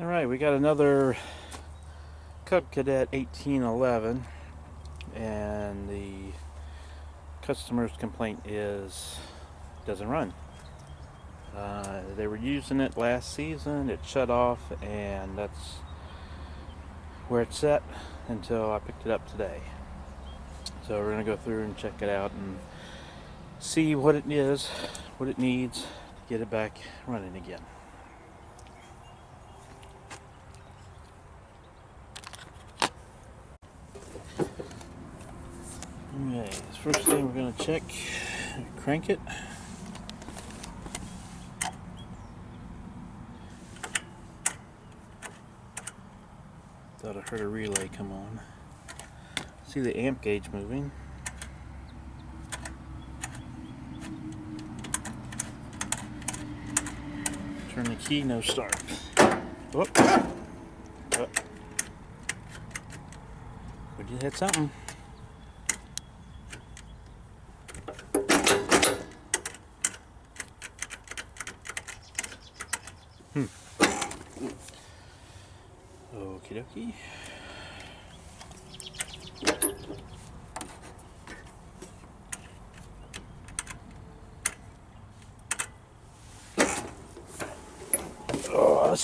Alright, we got another Cub Cadet 1811, and the customer's complaint is it doesn't run. They were using it last season, it shut off, and that's where it's set until I picked it up today. So we're going to go through and check it out and see what it is, what it needs to get it back running again. Okay, first thing we're going to check, crank it. Thought I heard a relay come on. See the amp gauge moving. Turn the key, no start. Whoop. Oh. We did hit something. Okie dokie. Oh,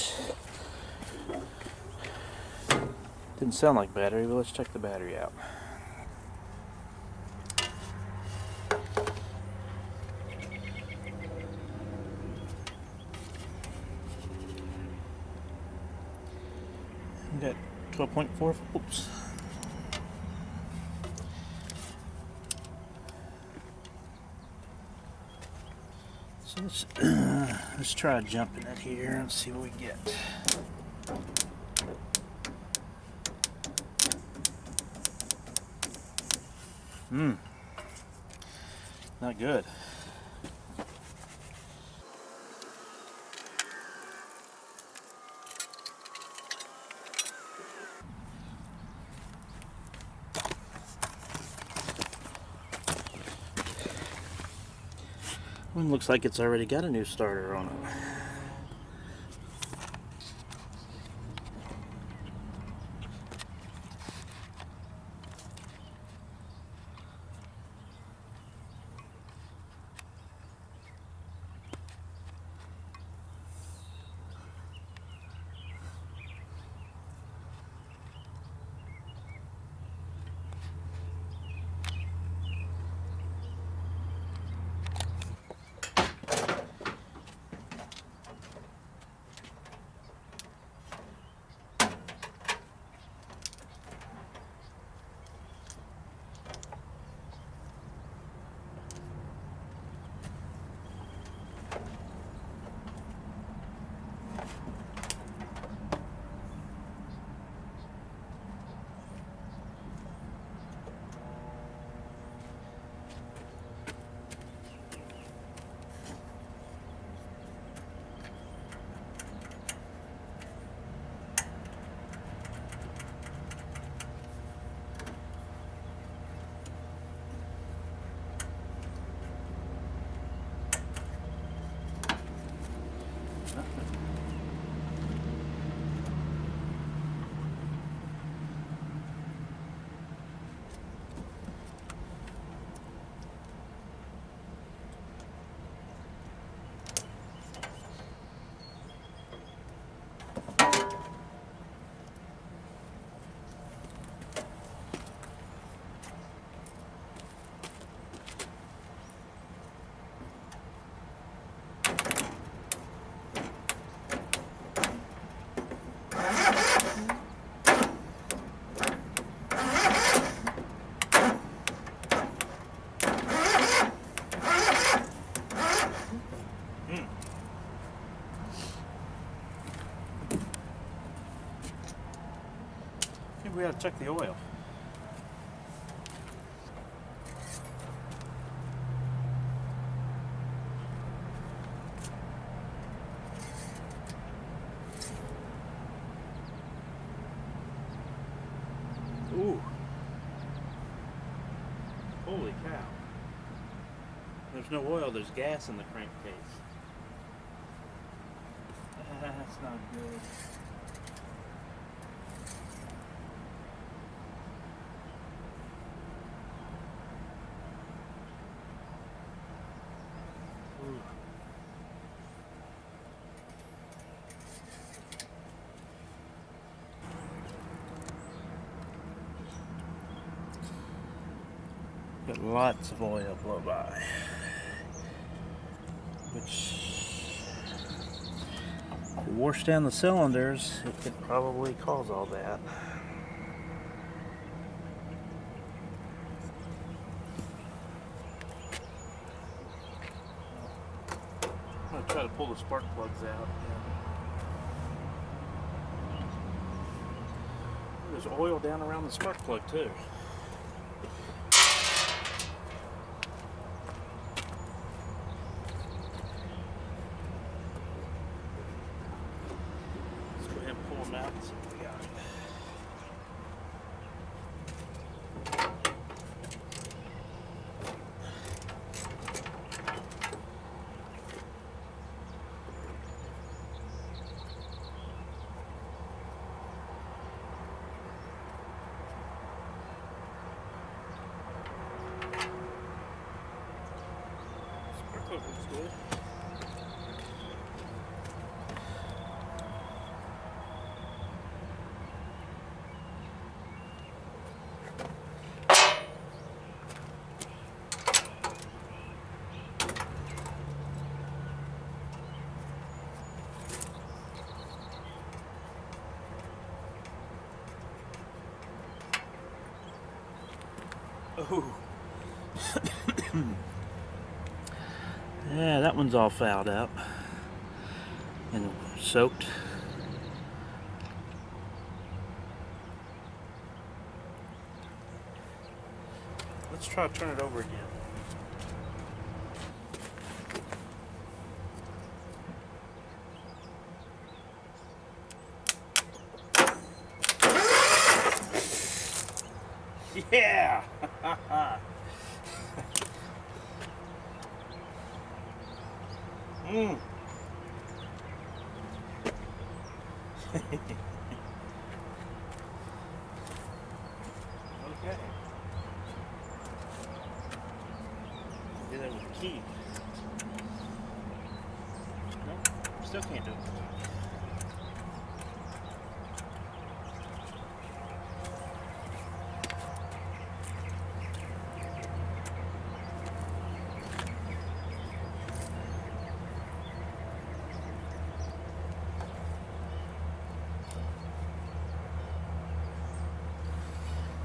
didn't sound like battery, but let's check the battery out. We got 12.4 volts. So let's try jumping it here and see what we get. Not good. One looks like it's already got a new starter on it. Maybe we ought to check the oil. Ooh. Holy cow. There's no oil, there's gas in the crankcase. That's not good. lots of oil blow by, which, if you wash down the cylinders, it could probably cause all that. I'm going to try to pull the spark plugs out. There's oil down around the spark plug too. Let's go ahead and pull them out and see what we got. Looks good. Oh. Yeah, that one's all fouled up and soaked. Let's try to turn it over again. Yeah! Okay. Do that with the key. Nope, still can't do it.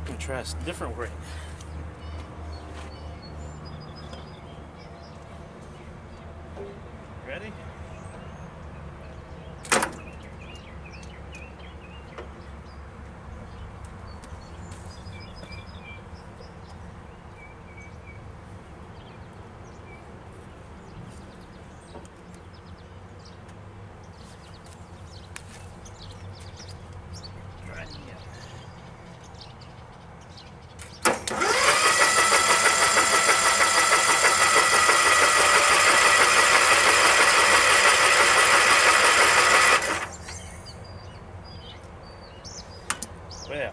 I'm gonna try a different way. Ready? Well,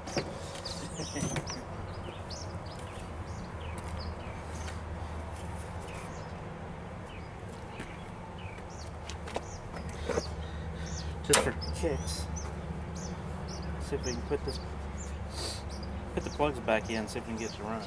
just for kicks, see if we can put the plugs back in, see if we can get it to run.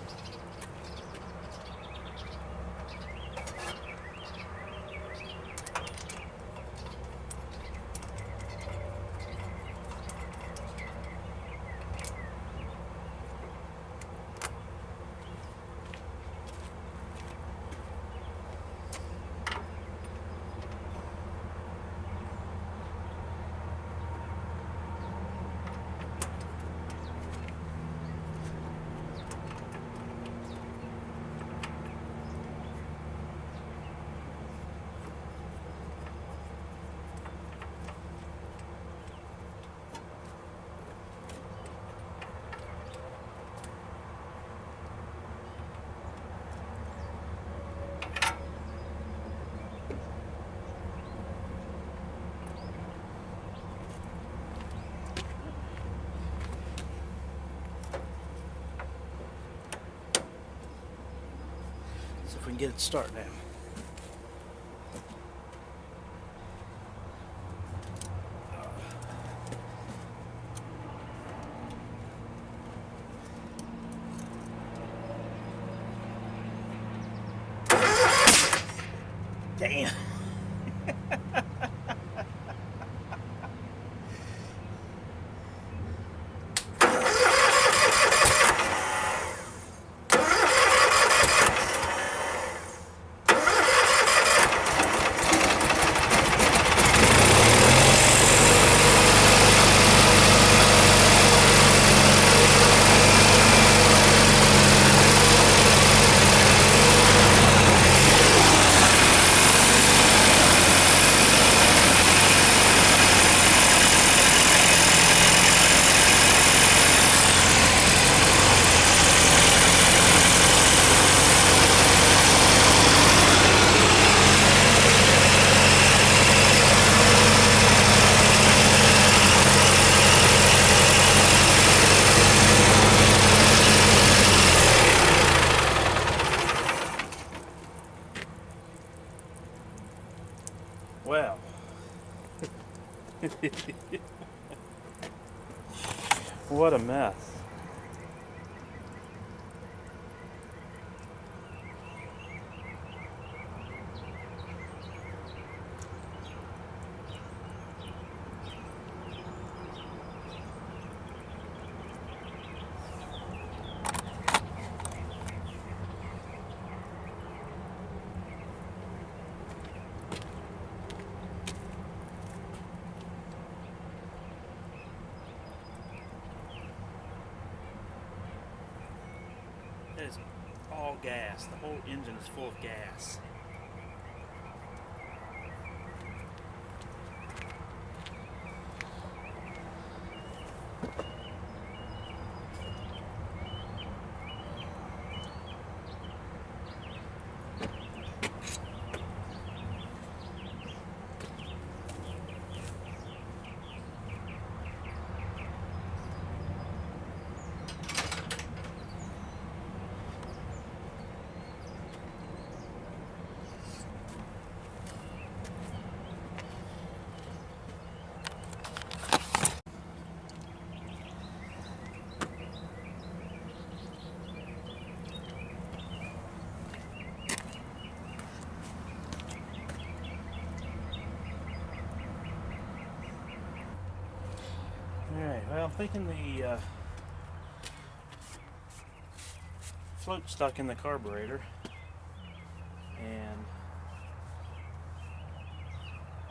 See if we can get it to start now. What a mess. It is all gas. The whole engine is full of gas. Alright, well, I'm thinking the float stuck in the carburetor and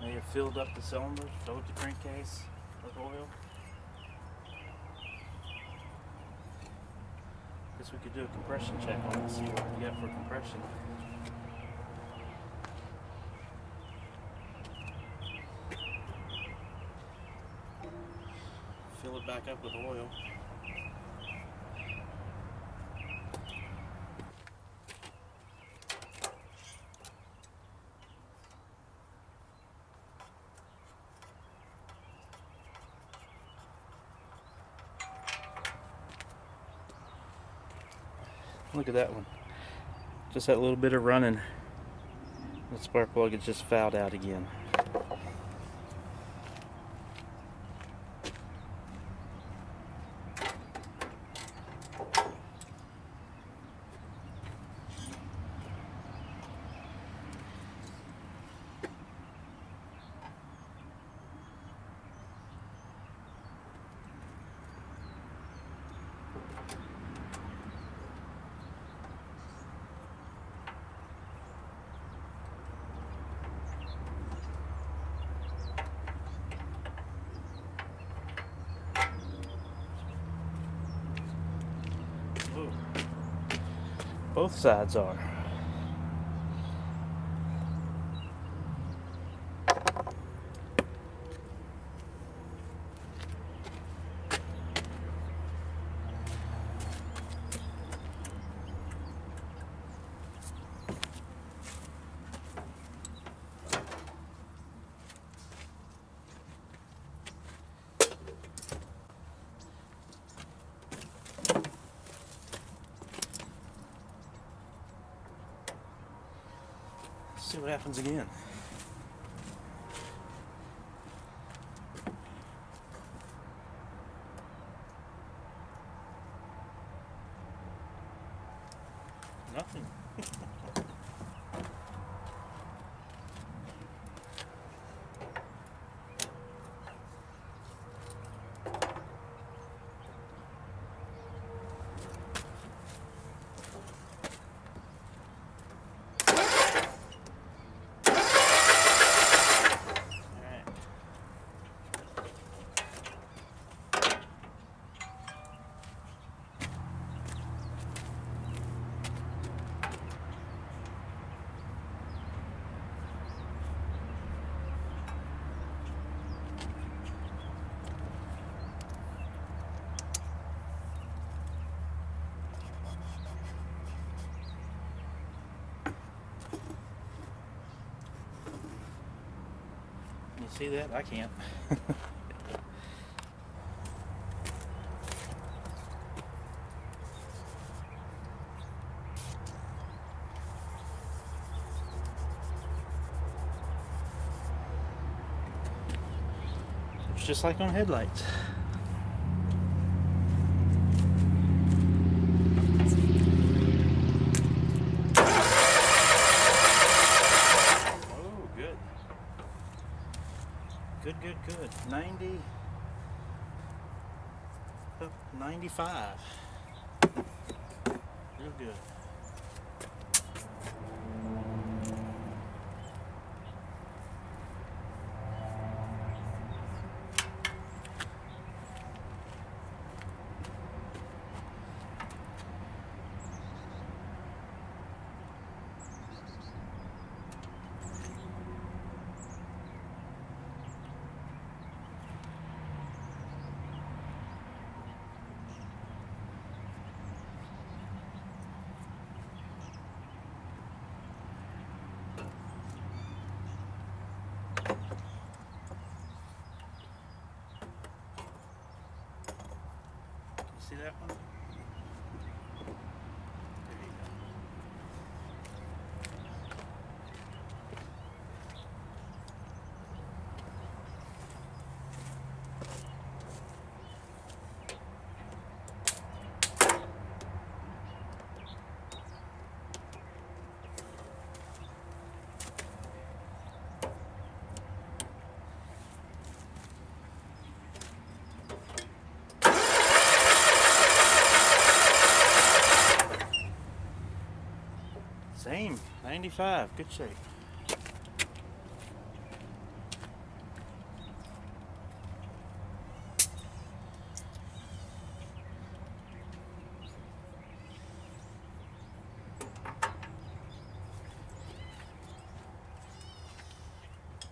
may have filled up the cylinders, filled up the crankcase with oil. Guess we could do a compression check on it, see what we get for compression. Fill it back up with oil. Look at that one. Just that little bit of running. The spark plug is just fouled out again. Both sides are. See what happens again. Nothing. You see that? I can't. just like on headlights. Oh, good. Good. 90. Up 95. Real good. See that one? There you go. Same, 95, good shape.